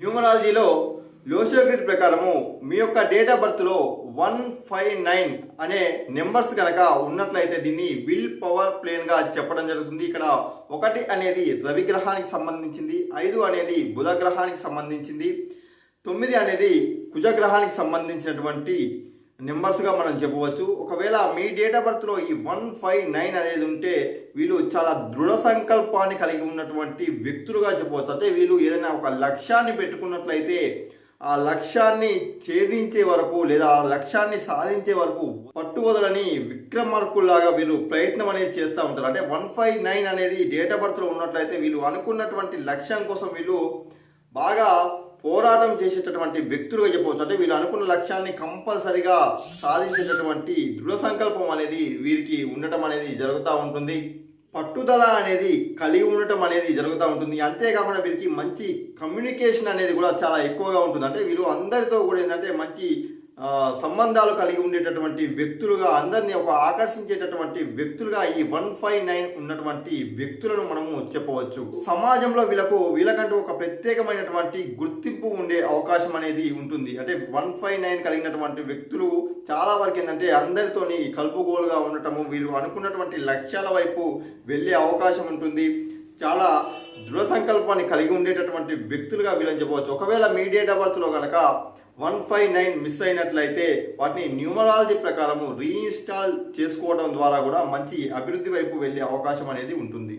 న్యూమరాలజీలో లోషియో grid ప్రకారము మీ యొక్క date of బర్త్లో 159 అనే నెంబర్స్ కనుక ఉన్నట్లయితే దీన్ని విల్ పవర్ ప్లేన్గా చెప్పడం జరుగుతుంది. ఇక్కడ 1 అనేది రవి గ్రహానికి సంబంధించింది, 5 అనేది బుధ గ్రహానికి సంబంధించింది, 9 అనేది కుజగ్రహానికి సంబంధించినటువంటి నెంబర్స్గా మనం చెప్పవచ్చు. ఒకవేళ మీ డేట్ ఆఫ్ బర్త్లో ఈ 159 అనేది ఉంటే వీళ్ళు చాలా దృఢ సంకల్పాన్ని కలిగి ఉన్నటువంటి వ్యక్తులుగా చెప్పవచ్చు. అంటే వీళ్ళు ఏదైనా ఒక లక్ష్యాన్ని పెట్టుకున్నట్లయితే ఆ లక్ష్యాన్ని ఛేదించే వరకు లేదా ఆ లక్ష్యాన్ని సాధించే వరకు పట్టువదలని విక్రమార్కుల్లాగా వీళ్ళు ప్రయత్నం అనేది చేస్తూ ఉంటారు. అంటే 159 అనేది డేట్ ఆఫ్ బర్త్లో ఉన్నట్లయితే వీళ్ళు అనుకున్నటువంటి లక్ష్యం కోసం వీళ్ళు బాగా పోరాటం చేసేటటువంటి వ్యక్తులుగా చెప్పవచ్చు. అంటే వీళ్ళు అనుకున్న లక్ష్యాన్ని కంపల్సరిగా సాధించేటటువంటి దృఢ సంకల్పం అనేది వీరికి ఉండటం అనేది జరుగుతూ ఉంటుంది. పట్టుదల అనేది కలిగి ఉండటం అనేది జరుగుతూ ఉంటుంది. అంతేకాకుండా వీరికి మంచి కమ్యూనికేషన్ అనేది కూడా చాలా ఎక్కువగా ఉంటుంది. అంటే వీళ్ళు అందరితో కూడా ఏంటంటే మంచి సంబంధాలు కలిగి ఉండేటటువంటి వ్యక్తులుగా, అందరినీ ఒక ఆకర్షించేటటువంటి వ్యక్తులుగా ఈ 159 ఉన్నటువంటి వ్యక్తులను మనము చెప్పవచ్చు. సమాజంలో వీళ్ళకంటూ ఒక ప్రత్యేకమైనటువంటి గుర్తింపు ఉండే అవకాశం అనేది ఉంటుంది. అంటే 159 కలిగినటువంటి వ్యక్తులు చాలా వరకు ఏంటంటే అందరితోని కలుపుగోలుగా ఉండటము, వీళ్ళు అనుకున్నటువంటి లక్ష్యాల వైపు వెళ్ళే అవకాశం ఉంటుంది. చాలా దృఢ సంకల్పాన్ని కలిగి ఉండేటటువంటి వ్యక్తులుగా వీళ్ళని చెప్పవచ్చు. ఒకవేళ మీ డేట్ ఆఫ్ బర్త్లో కనుక 159 మిస్ అయినట్లయితే వాటిని న్యూమరాలజీ ప్రకారము రీఇన్స్టాల్ చేసుకోవడం ద్వారా కూడా మంచి అభివృద్ధి వైపు వెళ్ళే అవకాశం అనేది ఉంటుంది.